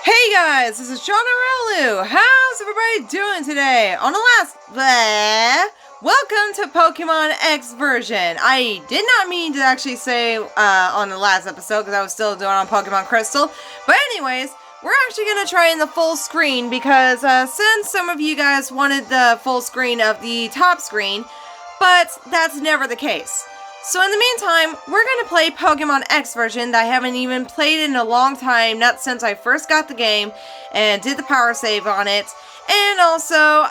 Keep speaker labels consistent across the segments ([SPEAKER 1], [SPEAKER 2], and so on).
[SPEAKER 1] Hey guys, this is Shauna Relu. How's everybody doing today? Welcome to Pokemon X version. I did not mean to actually say on the last episode because I was still doing on Pokemon Crystal. But anyways, we're actually going to try in the full screen because since some of you guys wanted the full screen of the top screen, but that's never the case. So in the meantime, we're going to play Pokemon X version that I haven't even played in a long time, not since I first got the game and did the power save on it, and also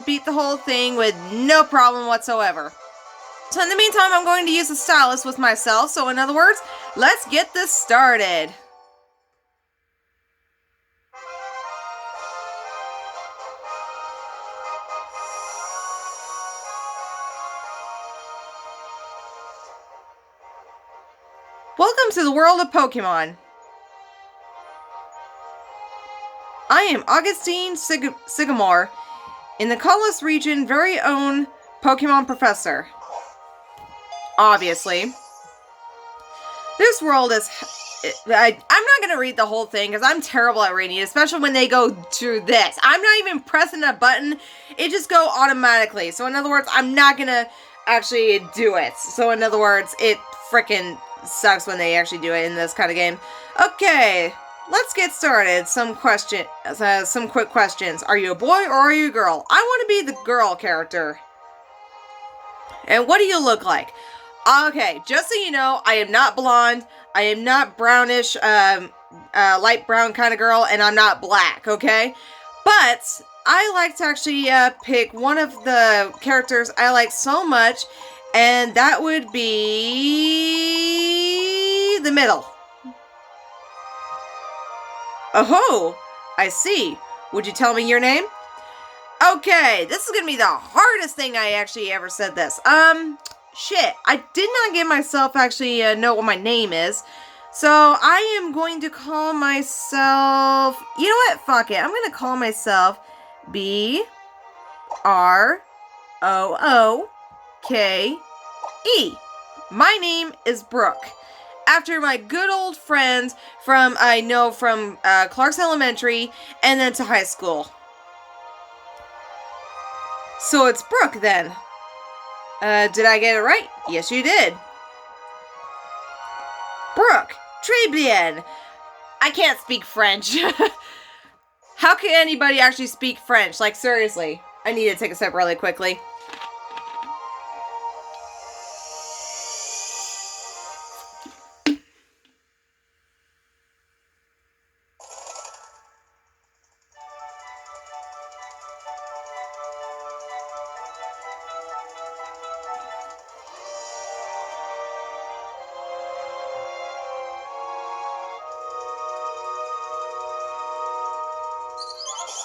[SPEAKER 1] beat the whole thing with no problem whatsoever. So in the meantime, I'm going to use the stylus with myself, so in other words, let's get this started. Welcome to the world of Pokemon. I am Augustine Sycamore, in the Kalos region very own Pokemon professor. Obviously. This world is... I'm not going to read the whole thing because I'm terrible at reading it, especially when they go through this. I'm not even pressing a button. It just goes automatically. So in other words, I'm not going to actually do it. So in other words, it freaking sucks when they actually do it in this kind of game. Okay, let's get started. Some quick questions. Are you a boy or are you a girl? I want to be the girl character. And what do you look like? Okay, just so you know, I am not blonde. I am not brownish, light brown kind of girl, and I'm not black, okay? But I like to actually pick one of the characters I like so much, and that would be the middle. Oh, I see. Would you tell me your name? Okay, this is gonna be the hardest thing I actually ever said this. Shit, I did not give myself actually know what my name is. So I am going to call myself, you know what, fuck it. I'm going to call myself B-R-O-O-K-E. My name is Brooke. After my good old friend from Clark's Elementary and then to high school. So it's Brooke then. Did I get it right? Yes, you did. Brooke, très bien. I can't speak French. How can anybody actually speak French? Like, seriously. I need to take a step really quickly.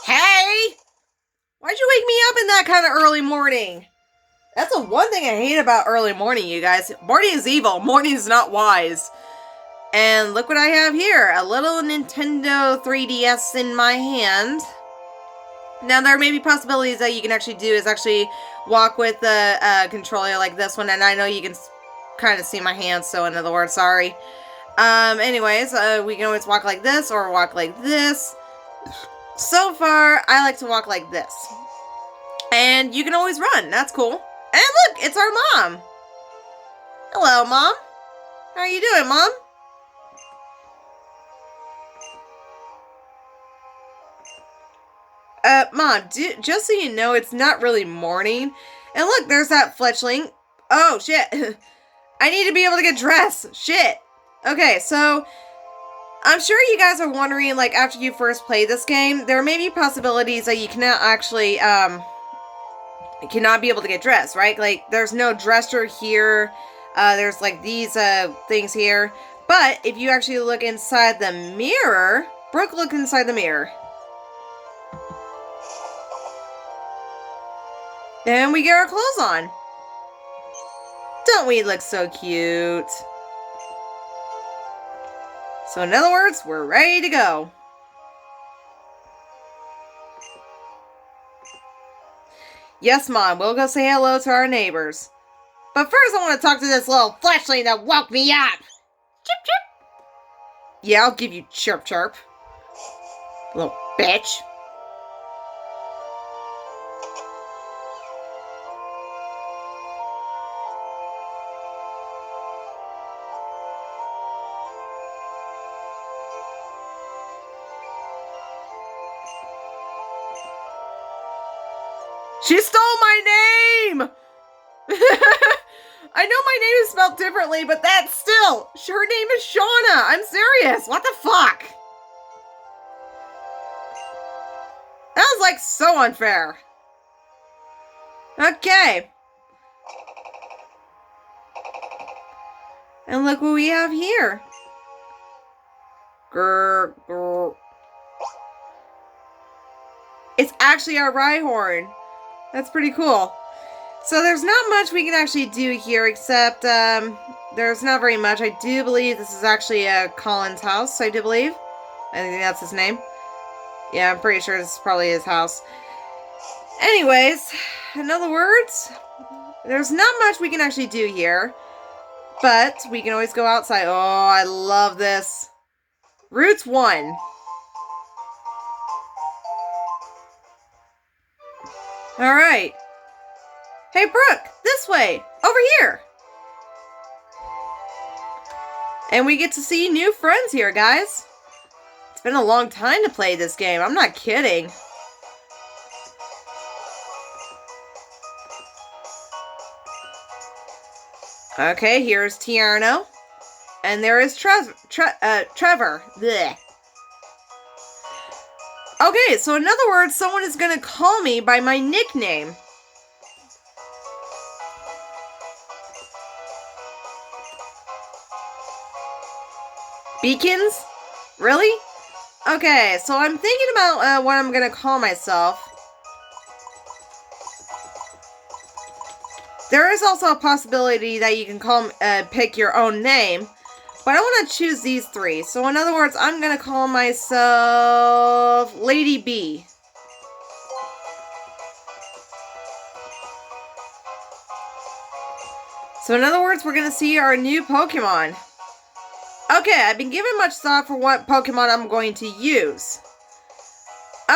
[SPEAKER 1] Hey! Why'd you wake me up in that kind of early morning? That's the one thing I hate about early morning, you guys. Morning is evil. Morning is not wise. And look what I have here. A little Nintendo 3DS in my hand. Now, there may be possibilities that you can actually do is actually walk with the controller like this one. And I know you can kind of see my hands, so in other words, sorry. Anyways, we can always walk like this or walk like this. So far, I like to walk like this. And you can always run. That's cool. And look, it's our mom. Hello, Mom. How are you doing, Mom? Mom, just so you know, it's not really morning. And look, there's that fletchling. Oh, shit. I need to be able to get dressed. Shit. Okay, so I'm sure you guys are wondering, like, after you first play this game, there may be possibilities that you cannot actually, cannot be able to get dressed, right? Like, there's no dresser here. There's, like, these, things here. But if you actually look inside the mirror, Brooke, look inside the mirror. And we get our clothes on. Don't we look so cute? So in other words, we're ready to go. Yes, Mom, we'll go say hello to our neighbors. But first I want to talk to this little fleshling that woke me up. Chirp, chirp. Yeah, I'll give you chirp, chirp. Little bitch. She stole my name! I know my name is spelled differently, but that's still, her name is Shauna. I'm serious. What the fuck? That was like so unfair. Okay. And look what we have here. Grr, grr. It's actually our Rhyhorn. That's pretty cool. So there's not much we can actually do here, except there's not very much. I do believe this is actually Colin's house, I do believe. I think that's his name. Yeah, I'm pretty sure this is probably his house. Anyways, in other words, there's not much we can actually do here. But we can always go outside. Oh, I love this. Routes 1. Alright. Hey, Brooke, this way. Over here. And we get to see new friends here, guys. It's been a long time to play this game. I'm not kidding. Okay, here's Tierno. And there is Trevor. Blech. Okay, so in other words, someone is going to call me by my nickname. Beacons? Really? Okay, so I'm thinking about what I'm going to call myself. There is also a possibility that you can pick your own name, but I want to choose these 3. So in other words, I'm going to call myself Lady B. So in other words, we're going to see our new Pokemon. Okay, I've been giving much thought for what Pokemon I'm going to use.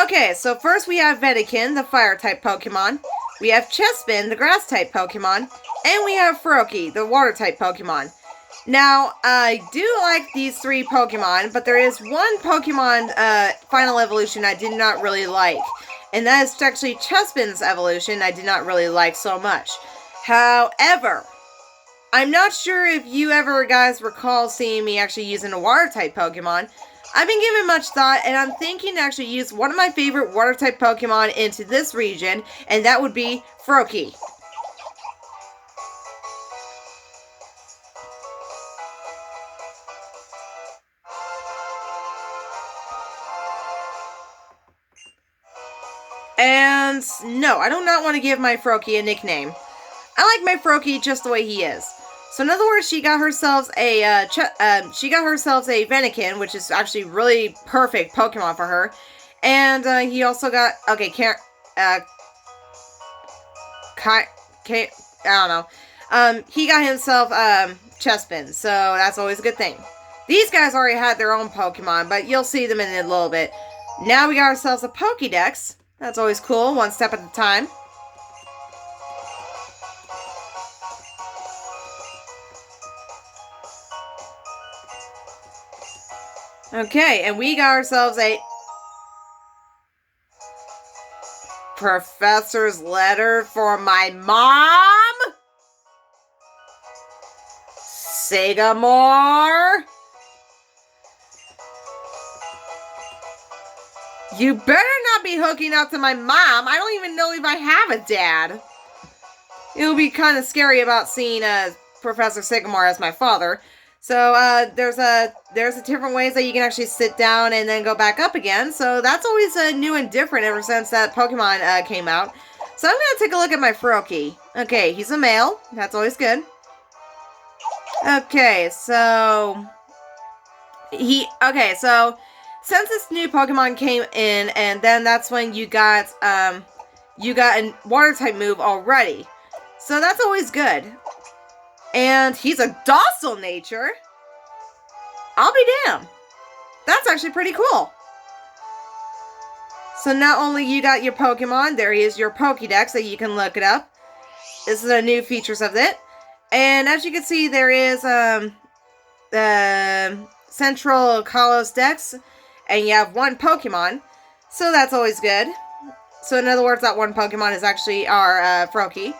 [SPEAKER 1] Okay, so first we have Vedakin, the Fire-type Pokemon. We have Chespin, the Grass-type Pokemon. And we have Froakie, the Water-type Pokemon. Now, I do like these 3 Pokemon, but there is one Pokemon final evolution I did not really like. And that is actually Chespin's evolution I did not really like so much. However, I'm not sure if you ever guys recall seeing me actually using a Water-type Pokemon. I've been giving much thought, and I'm thinking to actually use one of my favorite Water-type Pokemon into this region, and that would be Froakie. And no, I do not want to give my Froakie a nickname. I like my Froakie just the way he is. So in other words, she got herself a Venakin, which is actually really perfect Pokemon for her. And he also got I don't know. He got himself Chespin, so that's always a good thing. These guys already had their own Pokemon, but you'll see them in a little bit. Now we got ourselves a Pokédex. That's always cool, one step at a time. Okay, and we got ourselves a professor's letter for my mom? Sagamore? You better not be hooking up to my mom. I don't even know if I have a dad. It would be kind of scary about seeing Professor Sycamore as my father. So there's different ways that you can actually sit down and then go back up again. So that's always new and different ever since that Pokemon came out. So I'm going to take a look at my Froakie. Okay, he's a male. That's always good. Okay, so since this new Pokemon came in, and then that's when you got a water type move already. So that's always good. And he's a docile nature. I'll be damned. That's actually pretty cool. So not only you got your Pokemon, there is your Pokédex that you can look it up. This is the new features of it. And as you can see, there is the Central Kalos Dex, and you have one Pokemon. So that's always good. So in other words, that one Pokemon is actually our Froakie.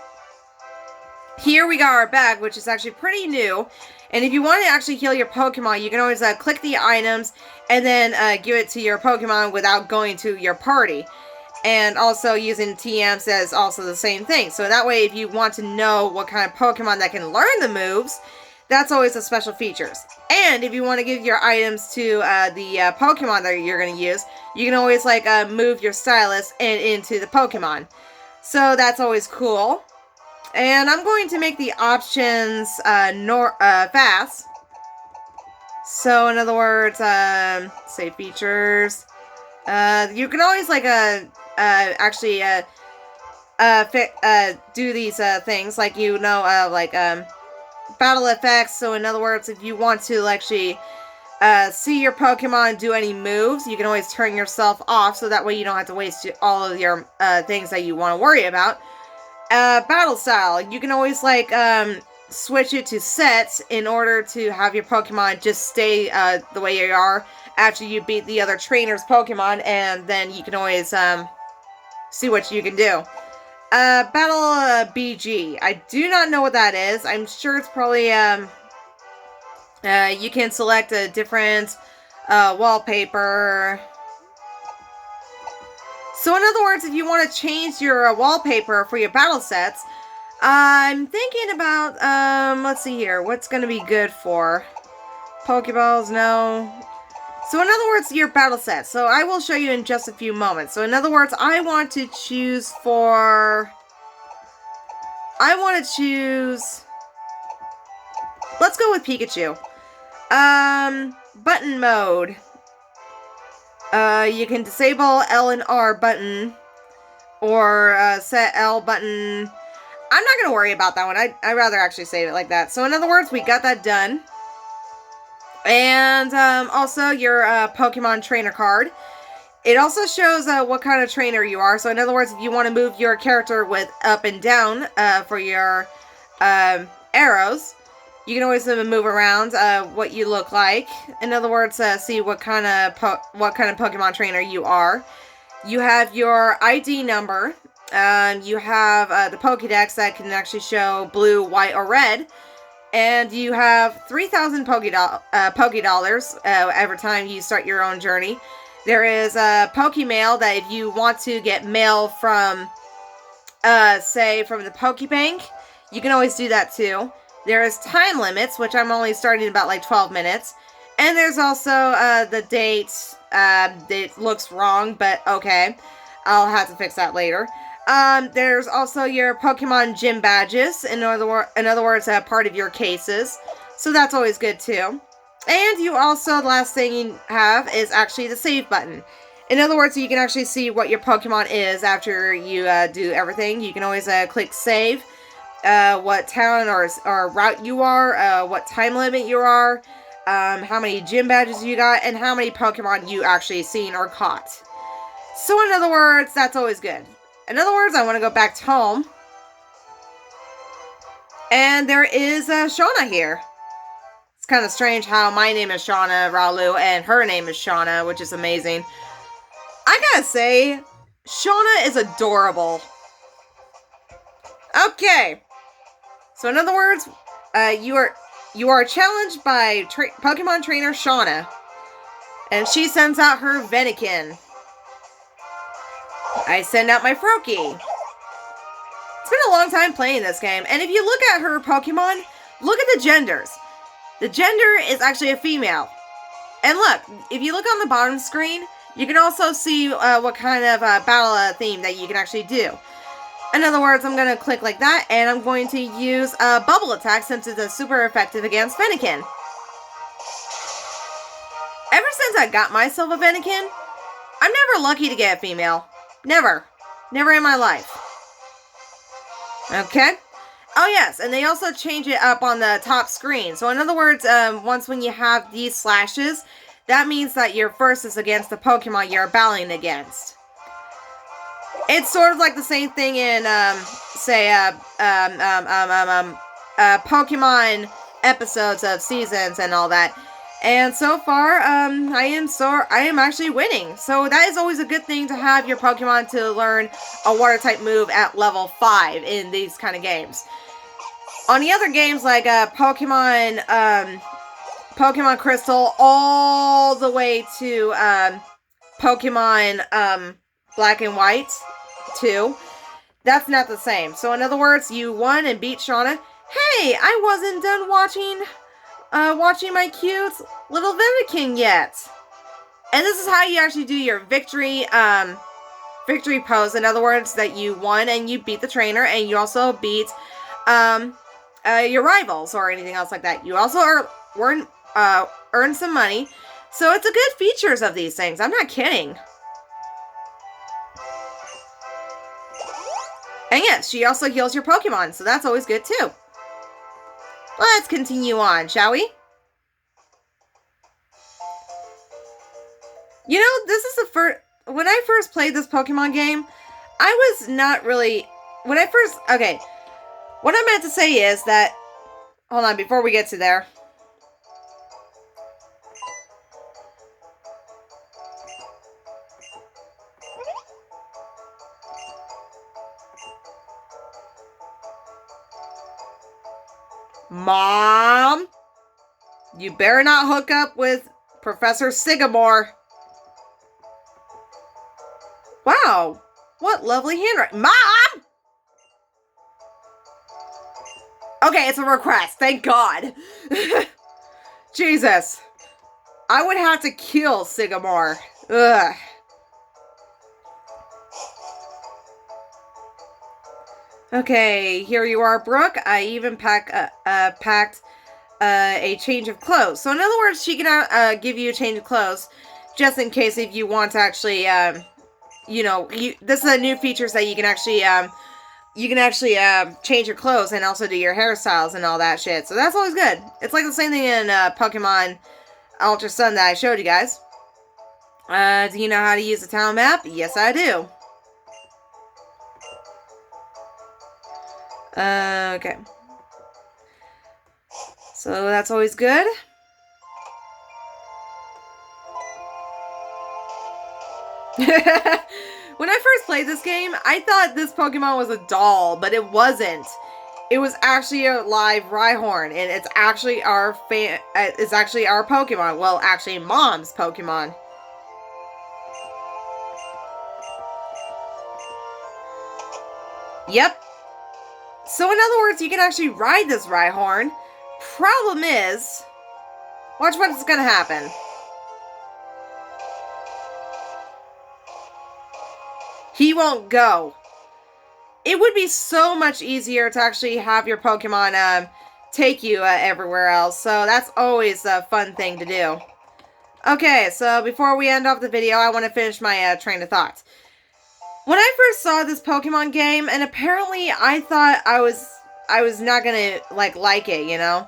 [SPEAKER 1] Here we got our bag, which is actually pretty new. And if you want to actually heal your Pokemon, you can always click the items and then give it to your Pokemon without going to your party. And also using TMs is also the same thing. So that way, if you want to know what kind of Pokemon that can learn the moves, that's always the special features. And if you want to give your items to the Pokemon that you're going to use, you can always move your stylus into the Pokemon. So that's always cool. And I'm going to make the options fast. So in other words, save features. You can always do these things battle effects. So in other words, if you want to actually see your Pokemon do any moves, you can always turn yourself off, so that way you don't have to waste all of your things that you want to worry about. Battle style, you can always switch it to sets in order to have your Pokemon just stay the way you are after you beat the other trainer's Pokemon, and then you can always see what you can do. Battle BG. I do not know what that is. I'm sure it's probably you can select a different wallpaper. So in other words, if you want to change your wallpaper for your battle sets, I'm thinking about, let's see here, what's going to be good for? Pokeballs, no. So in other words, your battle sets. So I will show you in just a few moments. So in other words, I want to choose, let's go with Pikachu. Button mode. You can disable L and R button, or set L button. I'm not going to worry about that one. I'd rather actually save it like that. So in other words, we got that done. And also your Pokemon trainer card. It also shows what kind of trainer you are. So in other words, if you want to move your character with up and down for your arrows, you can always move around what you look like. In other words, see what kind of Pokemon trainer you are. You have your ID number. You have the Pokédex that can actually show blue, white, or red. And you have 3,000 Pokédollars every time you start your own journey. There is a Pokemail that if you want to get mail from, say, from the Pokebank, you can always do that too. There is time limits, which I'm only starting about 12 minutes. And there's also the dates. It looks wrong, but okay. I'll have to fix that later. There's also your Pokemon gym badges, in other words, part of your cases. So that's always good too. And you also, the last thing you have is actually the save button. In other words, you can actually see what your Pokemon is after you do everything. You can always click save, what town or route you are, what time limit you are, how many gym badges you got, and how many Pokemon you actually seen or caught. So in other words, that's always good. In other words, I want to go back to home. And there is Shauna here. It's kind of strange how my name is Shauna Ralu and her name is Shauna, which is amazing. I gotta say, Shauna is adorable. Okay. So in other words, you are challenged by Pokemon trainer Shauna. And she sends out her Venikin. I send out my Froakie. It's been a long time playing this game, and if you look at her Pokemon, look at the genders. The gender is actually a female. And look, if you look on the bottom screen, you can also see what kind of battle theme that you can actually do. In other words, I'm going to click like that, and I'm going to use a Bubble Attack since it's super effective against Venikin. Ever since I got myself a Venikin, I'm never lucky to get a female. Never. Never in my life. Okay? Oh yes, and they also change it up on the top screen. So in other words, once when you have these slashes, that means that your first is against the Pokemon you're battling against. It's sort of like the same thing in, say, Pokemon episodes of seasons and all that. And so far, I am actually winning. So that is always a good thing to have your Pokemon to learn a water type move at level 5 in these kind of games. On the other games like Pokemon Crystal all the way to Pokemon Black and White 2, that's not the same. So in other words, you won and beat Shauna. Hey, I wasn't done watching my cute little Venuking yet. And this is how you actually do your victory pose. In other words, that you won and you beat the trainer, and you also beat your rivals or anything else like that. You also earn some money. So it's a good features of these things. I'm not kidding. And yes, she also heals your Pokemon, so that's always good too. Let's continue on, shall we? You know, this is the first... When I first played this Pokemon game, I was not really... Okay. What I meant to say is that... Hold on, before we get to there. Mom! You better not hook up with Professor Sycamore. Wow, what lovely handwriting. Mom! Okay, it's a request, thank God. Jesus. I would have to kill Sycamore. Ugh. Okay, here you are, Brooke. I even packed a change of clothes. So in other words, she can give you a change of clothes just in case if you want to actually, this is a new feature that you can actually change your clothes and also do your hairstyles and all that shit. So that's always good. It's like the same thing in Pokemon Ultra Sun that I showed you guys. Do you know how to use the town map? Yes, I do. Okay. So that's always good. When I first played this game, I thought this Pokemon was a doll, but it wasn't. It was actually a live Rhyhorn, and it's actually our Pokemon. Well, actually, Mom's Pokemon. Yep. So in other words, you can actually ride this Rhyhorn. Problem is, watch what's gonna happen. He won't go. It would be so much easier to actually have your Pokemon take you everywhere else. So that's always a fun thing to do. Okay, so before we end off the video, I want to finish my train of thought. When I first saw this Pokemon game, and apparently I thought I was not gonna like it, you know?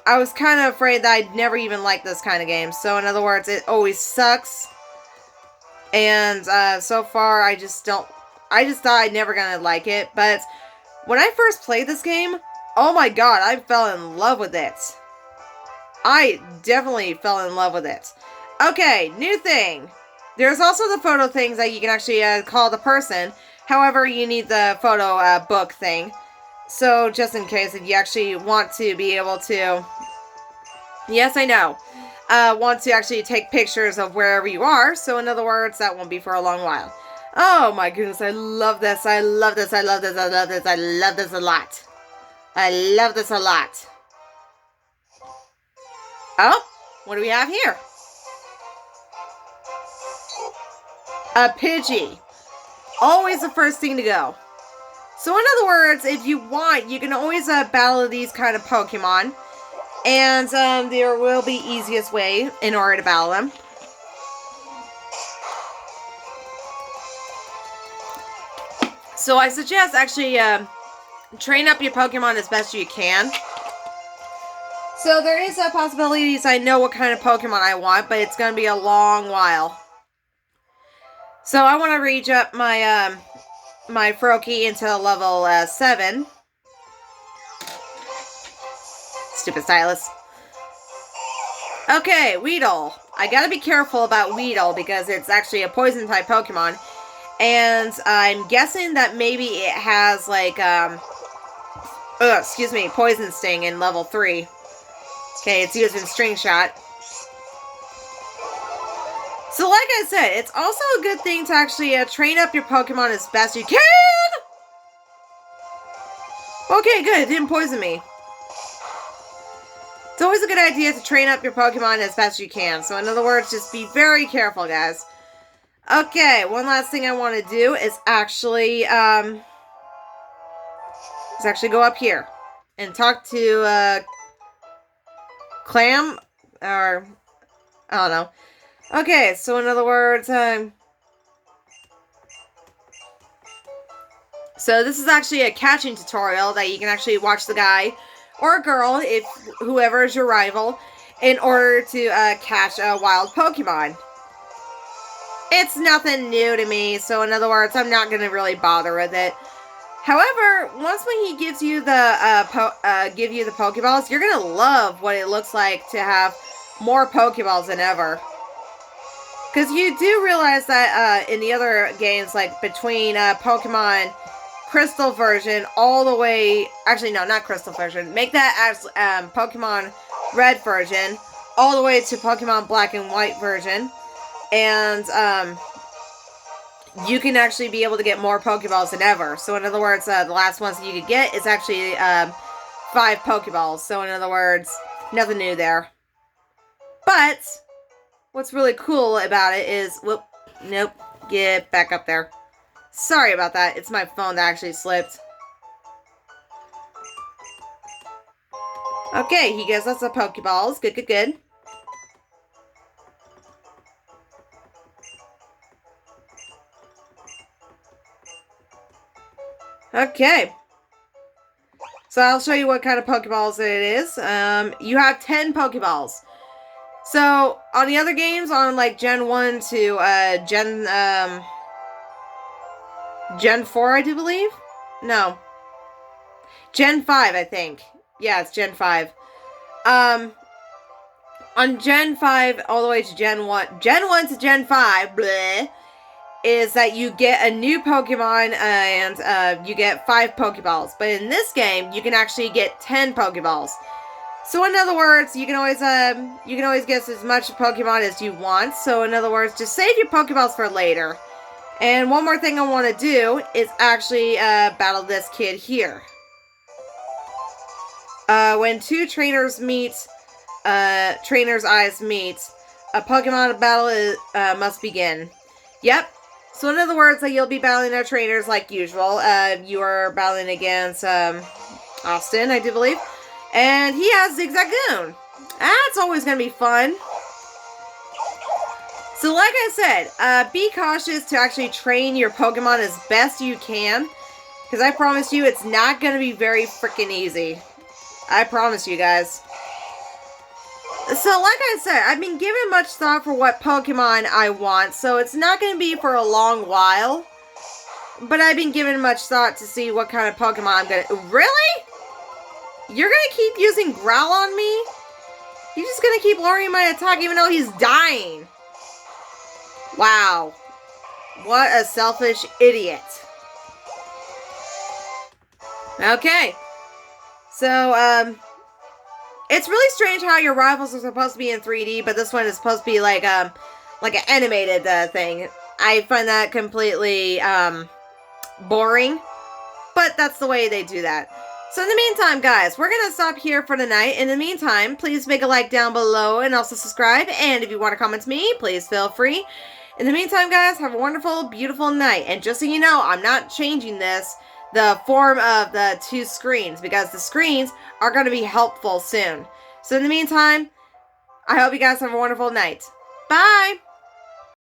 [SPEAKER 1] I was kind of afraid that I'd never even like this kind of game. So in other words, it always sucks. And so far, I just thought I'd never gonna like it. But when I first played this game, oh my god, I fell in love with it. I definitely fell in love with it. Okay, new thing. There's also the photo things that you can actually call the person. However, you need the photo book thing. So, just in case if you actually want to be able to... Yes, I know. Want to actually take pictures of wherever you are. So, in other words, that won't be for a long while. Oh my goodness, I love this. I love this. I love this. I love this. I love this a lot. I love this a lot. Oh, what do we have here? A Pidgey. Always the first thing to go. So in other words, if you want, you can always battle these kind of Pokemon. And there will be easiest way in order to battle them. So I suggest actually train up your Pokemon as best you can. So there is a possibility I know what kind of Pokemon I want, but it's going to be a long while. So I want to reach up my my Froakie into level 7. Stupid stylus. Okay, Weedle. I gotta be careful about Weedle because it's actually a poison type Pokemon. And I'm guessing that maybe it has like, Poison Sting in level 3. Okay, it's used in String Shot. So like I said, it's also a good thing to actually train up your Pokemon as best you can! Okay, good, it didn't poison me. It's always a good idea to train up your Pokemon as best you can. So in other words, just be very careful, guys. Okay, one last thing I want to do is actually, go up here and talk to, Clam, or, I don't know. Okay, so in other words, so this is actually a catching tutorial that you can actually watch the guy or girl, if whoever is your rival, in order to catch a wild Pokemon. It's nothing new to me, so in other words, I'm not going to really bother with it. However, once when he gives you the Pokeballs, you're going to love what it looks like to have more Pokeballs than ever. Because you do realize that in the other games, like between Pokemon Crystal version all the way... Actually, no, not Crystal version. Make that as Pokemon Red version all the way to Pokemon Black and White version. And you can actually be able to get more Pokeballs than ever. So in other words, the last ones that you could get is actually 5 Pokeballs. So in other words, nothing new there. But... what's really cool about it is... whoop, nope, get back up there. Sorry about that. It's my phone that actually slipped. Okay, he gives us the Pokeballs. Good, good, good. Okay. So I'll show you what kind of Pokeballs it is. You have 10 Pokeballs. So, on the other games, on like Gen 1 to Gen 4, I do believe? No. Gen 5, I think. Yeah, it's Gen 5. On Gen 5 all the way to Gen 1, Gen 1 to Gen 5, bleh, is that you get a new Pokemon and you get 5 Pokeballs. But in this game, you can actually get 10 Pokeballs. So in other words, you can always get as much Pokemon as you want. So in other words, just save your Pokeballs for later. And one more thing I want to do is actually battle this kid here. When two trainers meet, trainers' eyes meet, a Pokemon battle must begin. Yep. So in other words, you'll be battling our trainers like usual. You are battling against Austin, I do believe. And he has Zigzagoon. That's always going to be fun. So like I said, be cautious to actually train your Pokemon as best you can. Because I promise you, it's not going to be very freaking easy. I promise you guys. So like I said, I've been giving much thought for what Pokemon I want. So it's not going to be for a long while. But I've been giving much thought to see what kind of Pokemon I'm going to... Really? You're going to keep using Growl on me? You're just going to keep lowering my attack even though he's dying. Wow. What a selfish idiot. Okay. So, it's really strange how your rivals are supposed to be in 3D, but this one is supposed to be like an animated thing. I find that completely boring, but that's the way they do that. So in the meantime, guys, we're going to stop here for tonight. In the meantime, please make a like down below and also subscribe. And if you want to comment to me, please feel free. In the meantime, guys, have a wonderful, beautiful night. And just so you know, I'm not changing the form of the 2 screens, because the screens are going to be helpful soon. So in the meantime, I hope you guys have a wonderful night. Bye!